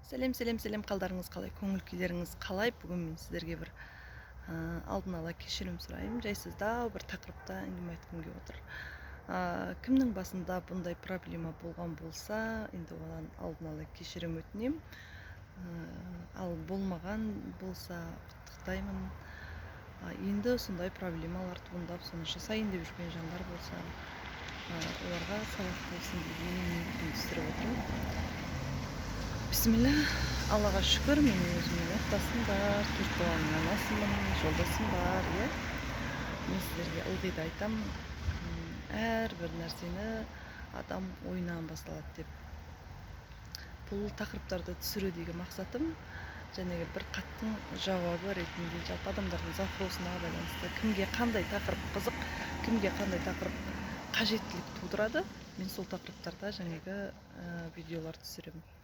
Сәлем қалдарыңыз қалай, көңіл күйлеріңіз қалай? Бүгін мен сіздерге бір алдын ала кешірім сұраймын. Жайсыздау бір тақырыпта әңгіме айтқым келіп отыр. Кімнің басында бұндай проблема болған болса, енді оған алдын ала кешірім өтінемін. Ал болмаған болса құттықтаймын. Енді сондай проблемалар туындап, соны жасайын деп жүрген жандар болса, оларға сабақ болсын деген ниетпен түсіріп отырмын. Бисмилля, Аллаға шүкір, мен өзімнің отбасым бар, 4 баланың анасымын, жолдасым бар, иә. Мен сіздерге ылғи да айтамын, әрбір нәрсені адам ойынан басталады деп. Бұл тақырыптарды түсірудегі мақсатым жәнегі бір қаттың жауабы ретінде жалпы адамдардың запросына байланысты кімге қандай тақырып қызық, кімге қандай тақырып қажеттілік тудырады, мен сол тақырыптарда жәнегі видеолар түсіремін.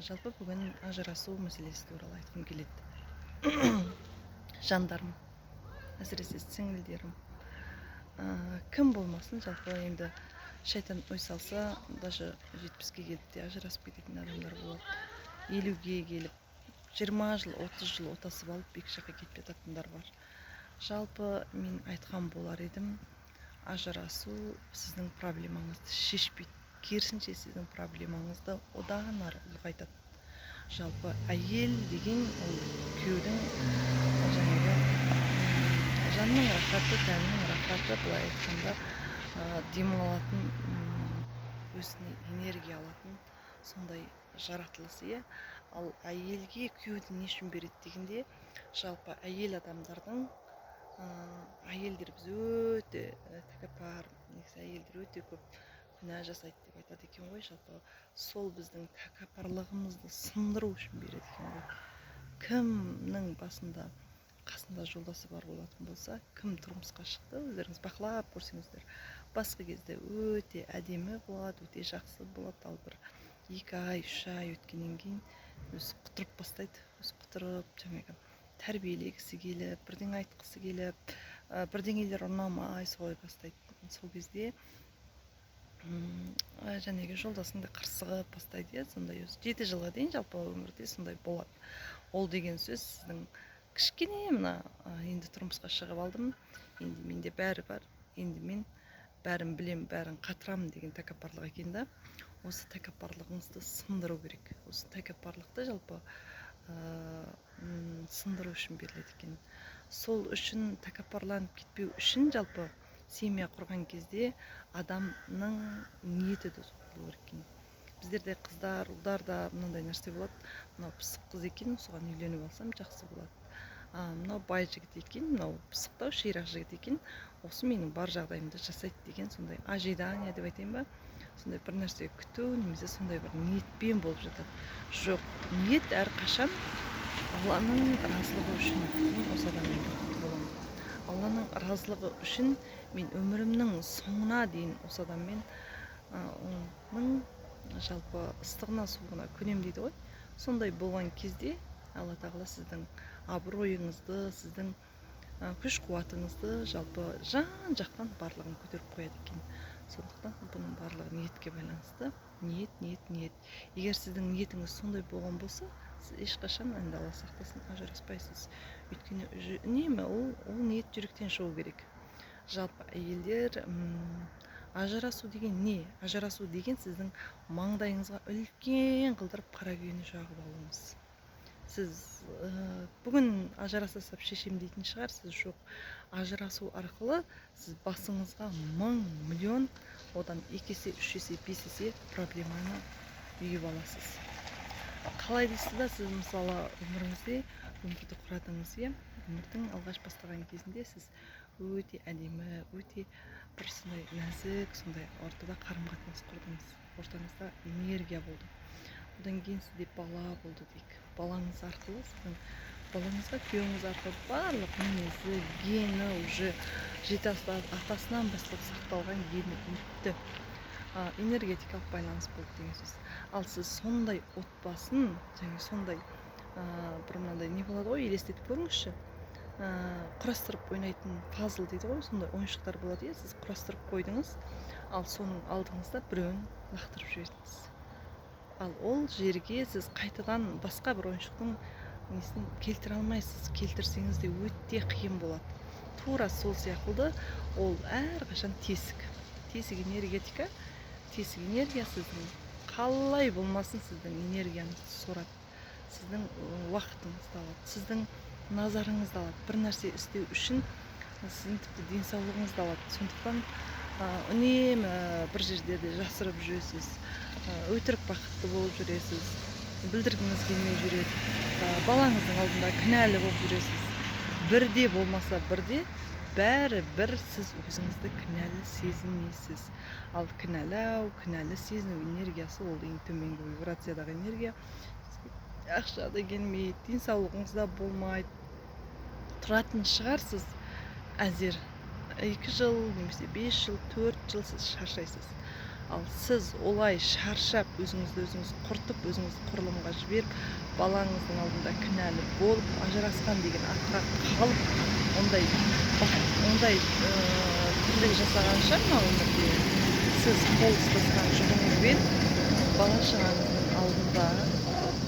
Жалпы бүгін ажырасу мәселесі туралы айтқым келеді. Жандарым, әсіресе сіңілдерім, кім болмасын, жалпы енді шайтан ой салса, даже 70-ке келіп те ажырасып кететін адамдар болады. 50-ге келіп 20 жыл, 30 жыл отасып алып екі жаққа кетіп жататындар бар. Жалпы мен айтқан болар едім, ажырасу сіздің проблемаңызды шешпейді. Керісінше сіздің проблемаңызды одан ары ұлғайтады. Жалпы әйел деген ол күйеудің жаңағы жанның рахаты, тәннің рахаты, былай айтқанда демалатын, өзіне энергия алатын сондай жаратылыс, иә. Ал әйелге күйеуді не үшін береді дегенде, жалпы әйел адамдардың, әйелдер біз өте тәкаппар, негізі әйелдер өте көп күнә жасайды деп айтады екен ғой. Жалпы сол біздің тәкаппарлығымызды сындыру үшін береді екен ғой. Кімнің басында қасында жолдасы бар болатын болса, кім тұрмысқа шықты, өздеріңіз бақылап көрсеңіздер, басқа кезде өте әдемі болады, өте жақсы болады. Ал бір 2 ай, 3 ай өткеннен кейін өзі құтырып бастайды. Өзі құтырып, жаңағы тәрбиелегісі келіп, бірдеңе айтқысы келіп, бірдеңелер ұнамай солай бастайды. Сол кезде жәнегі жолдасыңды қырсығып бастайды, сондай өзі 7 жылға дейін жалпы өмірде сондай болады. Ол деген сөз сіздің кішкене мына енді тұрмысқа шығып алдым, енді менде бәрі бар, енді мен бәрін білем, бәрін қатырамын деген тәкаппарлық екен да. Осы тәкаппарлығыңызды сындыру керек. Осы тәкаппарлықты жалпы сындыру үшін беріледі екен. Сол үшін тәкаппарланып кетпеу үшін жалпы семья құрған кезде адамның ниеті де болу керек екен. Біздерде қыздар, ұлдарда мынандай нәрсе болады. Мынау пысық қыз екен, соған үйленіп алсам жақсы болады. Мынау бай жігіт екен, мынау пысықтау ширақ жігіт екен, осы менің бар жағдайымды жасайды деген сондай ожидание деп айтайын ба, сондай бір нәрсе күту, немесе сондай бір ниетпен болып жатады. Жоқ, ниет әрқашан Алланың разылығы үшін мен осы адаммен бақытты боламын. Алланың разылығы үшін мен өмірімнің соңына дейін осы адаммен оның жалпы ыстығына суығына көнем дейді ғой. Сондай болған кезде Алла тағала сіздің абыройыңызды, сіздің күш қуатыңызды жалпы жан жақтан барлығын көтеріп қояды екен. Сондықтан бұның барлығы ниетке байланысты. Ниет. Егер сіздің ниетіңіз сондай болған болса, сіз ешқашан, енді Алла сақтасын, ажыраспайсыз. Өйткені үнемі ол ниет жүректен шығу керек. Жалпы әйелдер, ажырасу деген не? Ажырасу деген сіздің маңдайыңызға үлкен қылдырып қара күйені жағып алуыңыз. Сіз бүгін ажыраса сап шешем дейтін шығарсыз. Жоқ, ажырасу арқылы сіз басыңызға 1000 миллион, одан 2 есе, 3 есе, 5 есе проблеманы үйіп аласыз. Қалай дейсіз да, сіз мысалы өміріңізде өмірді құрадыңыз, иә? Өмірдің алғаш бастаған кезінде сіз өте әдемі, өте бір сондай нәзік, сондай ортада қарым-қатынас құрдыңыз. Ортаңызда энергия болды. Одан кейін сізде бала болды дейік. Балаңыз арқылы, сіздің балаңызға күйеуіңіз арқылы барлық мінезі, гені уже атасынан бастап сақталған гені өтті. Энергетикалық байланыс болды деген сөз. Ал сіз сондай отбасын, және сондай бір мынандай не болады ғой, елестетіп көріңізші. Құрастырып ойнайтын пазл дейді ғой, сондай ойыншықтар болады, сіз құрастырып қойдыңыз, ал соның алдыңызда біреуін лақтырып жібердіңіз. ал ол жерге сіз қайтадан басқа бір ойыншықтың несін келтіре алмайсыз. Келтірсеңіз де өте қиын болады. Тура сол сияқты ол әрқашан тесік энергетика, тесік энергия сіздің қалай болмасын сіздің энергияңызды сорады, сіздің уақытыңызды алады, сіздің назарыңызды алады. Бір нәрсе істеу үшін сіздің тіпті денсаулығыңызды алады. Сондықтан үнемі бір жердерде жасырып жүресіз, өтірік бақытты болып жүресіз, білдіргіңіз келмей жүреді, балаңыздың алдында кінәлі болып жүресіз. Бірде болмаса бірде бәрібір сіз өзіңізді кінәлі сезінесіз. Ал кінәлі сезіну энергиясы ол ең төменгі вибрациядағы энергия. Ақша да келмейді, денсаулығыңызда болмайды. Тұратын шығарсыз әзер 2 жыл, немесе 5 жыл, 4 жыл сіз шаршайсыз. Ал сіз олай шаршап, өзіңізді өзіңіз құртып, өзіңізді құрылымға жіберіп, балаңыздың алдында кінәлі болып, ажырасқан деген атқа қалып, ондай тірлік жасағанша мына өмірде сіз қол ұстасқан жұбыңызбен бала шағаңыздың алдында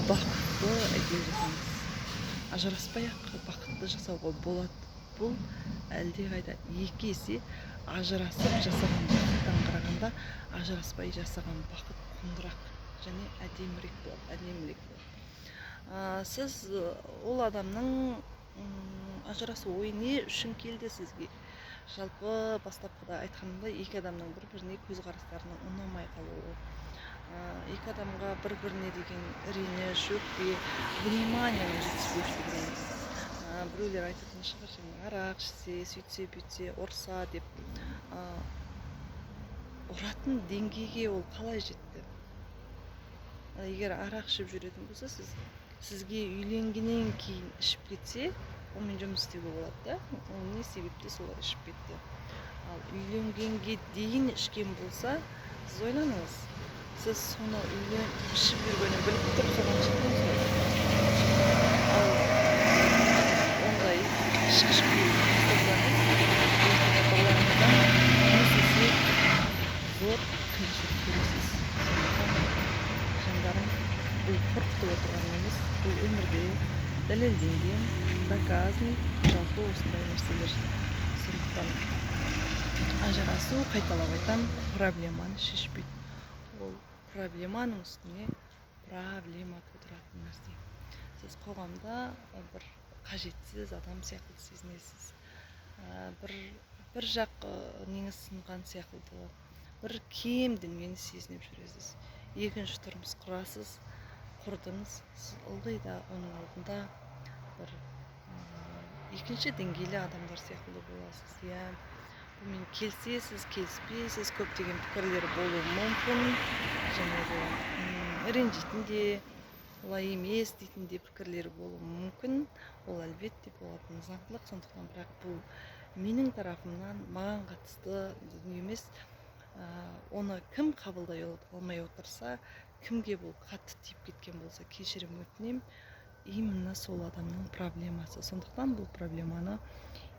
бақытты әйел жасаңыз. Ажыраспай-ақ бақытты жасауға болады. Бұл әлдеқайда 2 есе ажырасып жасаған бақыттан қарағанда ажыраспай жасаған бақыт құндырақ және әдемірек болады. Сіз ол адамның ажырасу ойы не үшін келді сізге? Жалпы бастапқыда айтқанымдай, 2 адамның бір-біріне көзқарастарының ұнамай қалуы, 2 адамға бір-біріне деген реніш, өкпе, вниманияның жетіспеушілігінен. Біреулер айтатын шығар, арақ ішсе, сөйтсе, бүйтсе, ұрса деп. Ұратын деңгейге ол қалай жетті? Егер арақ ішіп жүретін болса, сізге үйленгеннен кейін ішіп кетсе, онымен жұмыс істеуге болады да. Ол не себепті солар ішіп кетті? Ал үйленгенге дейін ішкен болса, сіз ойланыңыз. Сіз соны ішіп жүргенін біліп тұрып соған шықтыңыз ғой. Ал ондай ішкіш зор қиыншылық көресіз. Жандарым, бұл қорқытып отырған емес, бұл өмірде дәлелденген, доказан, жалпы осындай нәрселер. Сондықтан ажырасу, қайталап айтам, проблеманы шешпейді. Ол проблеманың үстіне проблема тудыратын нәрсе. Сіз қоғамда бір қажетсіз адам сияқты сезінесіз. Бір жақ неңіз сынған сияқты, бір кемденген сезініп жүресіз. Екінші тұрмыс құрасыз, құрдыңыз, сіз ылғи да оның алдында бір екінші деңгейлі адамдар сияқты боласыз. Бұмен келсесіз, келіспейсіз, көптеген пікірлер болуы мүмкін, және ренжитін де, олай емес дейтін де пікірлер болуы мүмкін. Ол әлбетте болатын заңдылық. Сондықтан бірақ бұл менің тарафымнан маған қатысты дүние емес. Оны кім қабылдай алмай отырса, кімге бұл қатты тиіп кеткен болса, кешірім өтінем. Именно сол адамның проблемасы. Сондықтан бұл проблеманы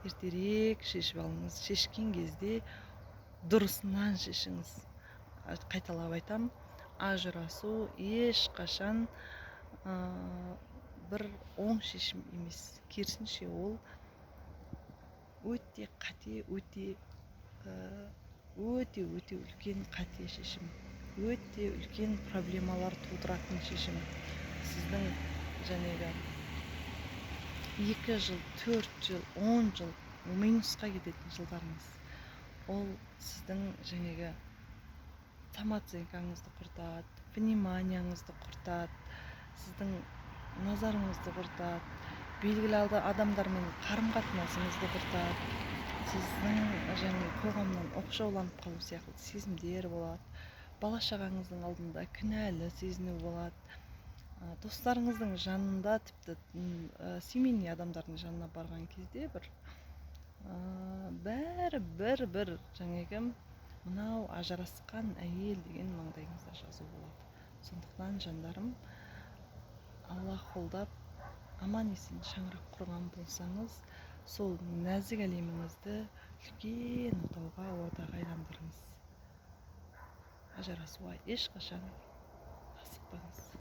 ертерек шешіп алыңыз. Шешкен кезде дұрысынан шешіңіз. Қайталап айтам, ажырасу ешқашан бір оң шешім емес. Керісінше ол өте қате, өте үлкен қате шешім. Өте үлкен проблемалар тудыратын шешім. Сіздің жәнегі 2 жыл, 4 жыл, 10 жыл минусқа кететін жылдарыңыз. Ол сіздің жәнегі самооценкаңызды құртады, вниманияңызды құртады, сіздің назарыңызды құртады, белгілі адамдармен қарым-қатынасыңызды құртады, сіздің қоғамнан оқшауланып қалу сияқты сезімдер болады, бала шағаңыздың алдында кінәлі сезіну болады, достарыңыздың жанында, тіпті семейный адамдардың жанына барған кезде бәрі жаңағы мынау ажырасқан әйел деген маңдайыңызда жазу болады. Сондықтан жандарым, Алла қолдап, аман есен шаңырақ құрған болсаңыз, сол нәзік әлеміңізді үлкен отауға, ортаға айландырыңыз. Ажырасуға ешқашан асықпаңыз. ұмытпаңыз.